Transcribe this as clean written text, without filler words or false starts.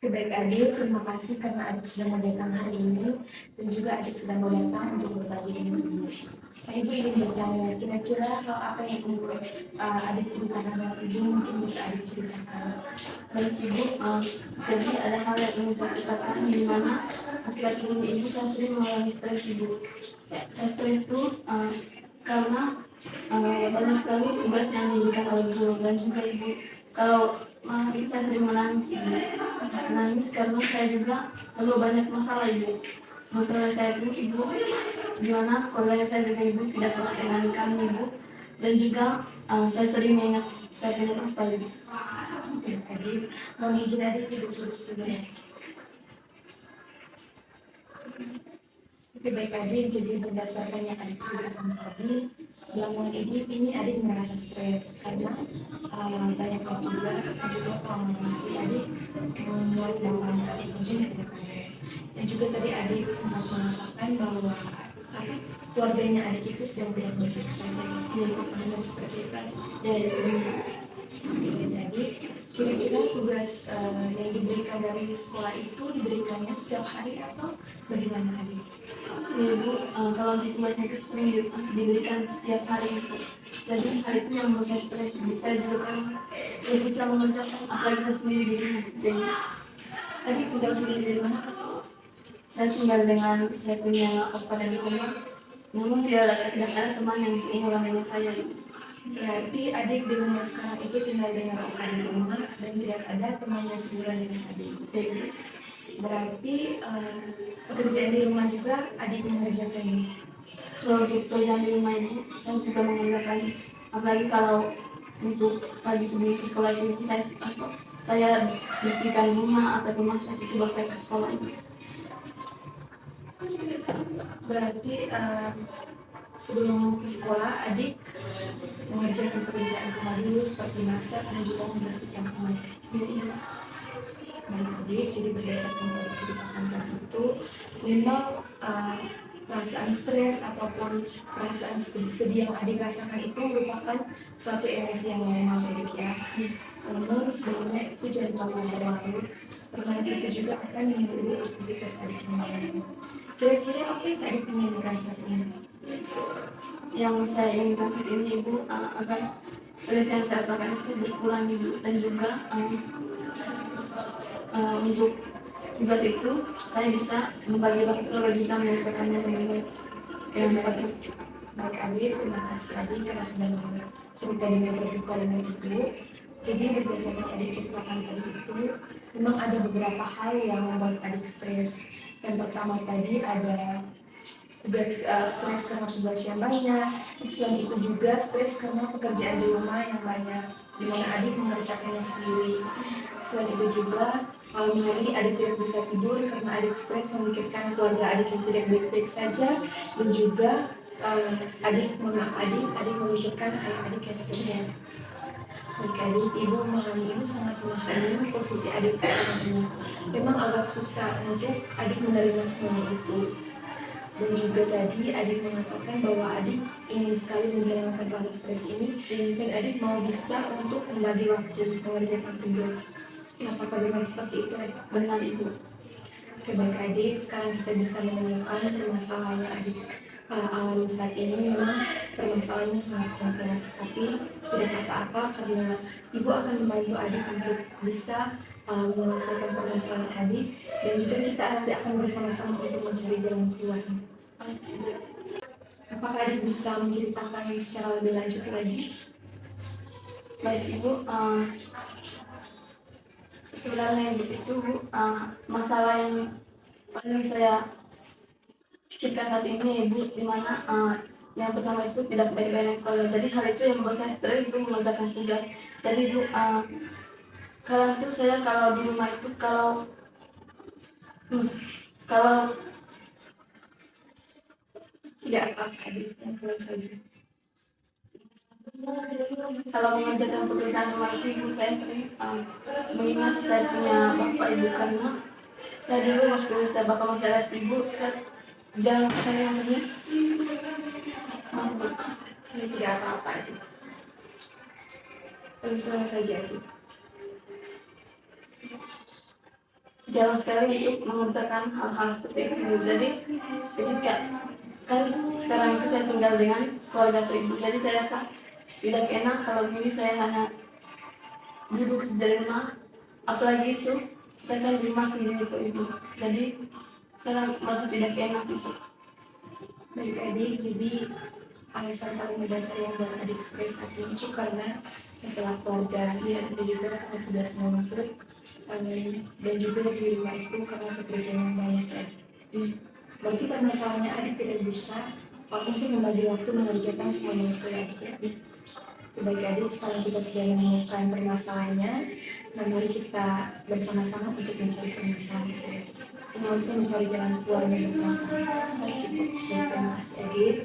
Baik adik, terima kasih karena adik sudah mau datang hari ini dan juga adik sudah mau datang untuk berbagi dengan ibu. Nah, ibu ingin bertanya, kira-kira hal apa yang ibu adik ceritakan dengan ibu mungkin bisa adik ceritakan. Baik ibu, jadi ada hal yang ingin saya ceritakan di mana akhir-akhir ini ibu saya sering mengalami stres ibu. Saya stres itu karena banyak sekali tugas yang diberikan oleh guru dan juga ibu. Kalau malam itu saya sering menangis ibu. Menangis karena saya juga perlu banyak masalah ibu. Masalah saya itu ibu, gimana keluarga saya juga ibu tidak pernah dengan kami ibu. Dan juga saya sering mengingat saya punya papa ibu. Adik, mohon izin adik ibu tulis dulu ya. Oke, baik adik, jadi berdasarkan yang adik ceritakan tadi, belakangan ini adik merasa stres karena banyak tugas dan juga nanti adik membuat laporan adik ujian ke depannya. Dan juga tadi adik sempat mengatakan bahwa keluarganya adik itu sedang tidak baik saja. Benar seperti itu. Jadi kira-kira tugas yang diberikan dari sekolah itu diberikannya setiap hari atau bagaimana adik? Ya ibu, kalau di tugasnya itu sering diberikan setiap hari ibu. Jadi hal itu yang membuat saya stres. Saya juga kan tidak bisa mengerjakan apalagi saya sendiri di rumah. Jadi Adik tinggal sendiri di mana? saya tinggal dengan saya punya opa dan oma. Namun tidak ada teman yang seumuran dengan saya ibu. Berarti adik di rumah sekarang itu tinggal dengan opa dan oma dan tidak ada teman yang seumuran dengan adik. Jadi, Berarti pekerjaan di rumah juga adik mengerjakannya. kalau untuk pekerjaan di rumah ibu, saya juga mengerjakan. Apalagi kalau untuk pagi sebelum ke sekolah itu saya bersihkan rumah atau memasak itu baru saya ke sekolah ibu. Berarti sebelum ke sekolah adik mengerjakan pekerjaan rumah dulu seperti masak dan juga membersihkan rumah. Baik adik, jadi berdasarkan dari ceritakan tadi itu memang perasaan stres ataupun perasaan sedih yang adik rasakan itu merupakan suatu emosi yang normal adik ya. Namun sebenarnya itu jangan terlalu berlarut karena itu juga akan mengganggu aktivitas adik yang lain. Kira-kira apa yang adik inginkan saat ini? Yang saya inginkan saat ini ibu agar stres yang saya rasakan itu berkurang ibu, dan juga untuk tugas itu saya bisa membagi waktu, bisa menyelesaikannya dengan baik. Yang dapat Baik adik, terima kasih adik karena sudah cerita dengan terbuka dengan ibu. Jadi berdasarkan adik ceritakan tadi itu, memang ada beberapa hal yang membuat adik stres. Yang pertama tadi ada tugas stres karena tugas yang banyak. Selain itu juga stres karena pekerjaan di rumah yang banyak, di mana adik mengerjakannya sendiri. Selain itu juga malam hari adik tidak bisa tidur karena adik stres memikirkan keluarga adik yang tidak baik-baik saja, dan juga adik memikirkan ayah adik yang sudah. Baik adik, ibu memahami, ibu sangat memahami posisi adik sekarang ini. Memang agak susah untuk adik menerima semua itu. Dan juga tadi adik mengatakan bahwa adik ingin sekali menghilangkan rasa stres ini dan adik mau bisa untuk membagi waktu mengerjakan tugas. Apakah benar seperti itu adik? benar ibu. Oke, baik adik, sekarang kita bisa menemukan permasalahannya adik alami saat ini. Memang permasalahannya sangat kompleks, tapi tidak apa-apa karena ibu akan membantu adik untuk bisa menyelesaikan permasalahan adik, dan juga kita akan bersama-sama untuk mencari jalan keluar. Apakah adik bisa menceritakan secara lebih lanjut lagi? Baik ibu, sebenarnya begitu bu, masalah yang paling saya pikirkan saat ini ibu, dimana yang pertama itu tidak baik-baik kalau jadi hal itu yang membuat saya stres itu mengerjakan tugas. Jadi ibu, kalau itu saya kalau di rumah itu kalau Tidak apa-apa adik, yang pulang saja. kalau mengerjakan pekerjaan rumah itu ibu, saya sering mengingat saya punya bapak ibu, karena saya dulu waktu saya bakal menjalat ibu, saya jangan saya ini maaf bu. Ini tidak apa-apa adik. Pulang saja adik. jalan sekali untuk mengutarakan hal-hal seperti itu. Jadi ketika kan sekarang itu saya tinggal dengan keluarga ibu, jadi saya rasa tidak enak kalau gini saya hanya duduk di rumah, apalagi itu saya kan di rumah sendiri tuh ibu, jadi saya merasa tidak enak itu. Baik adik, jadi alasan paling mendasar yang buat adik stres saat ini itu karena masalah keluarga, dan juga karena tugas menuntut, dan juga di rumah itu karena pekerjaan yang banyak ya. Berarti permasalahannya adik tidak bisa untuk membagi waktu mengerjakan semuanya itu ya adik ya. Baik adik, sekarang kita sudah menemukan permasalahannya, nah mari kita bersama-sama untuk mencari permasalahan itu ya. Maksudnya mencari jalan keluarnya bersama-sama. Terima kasih adik.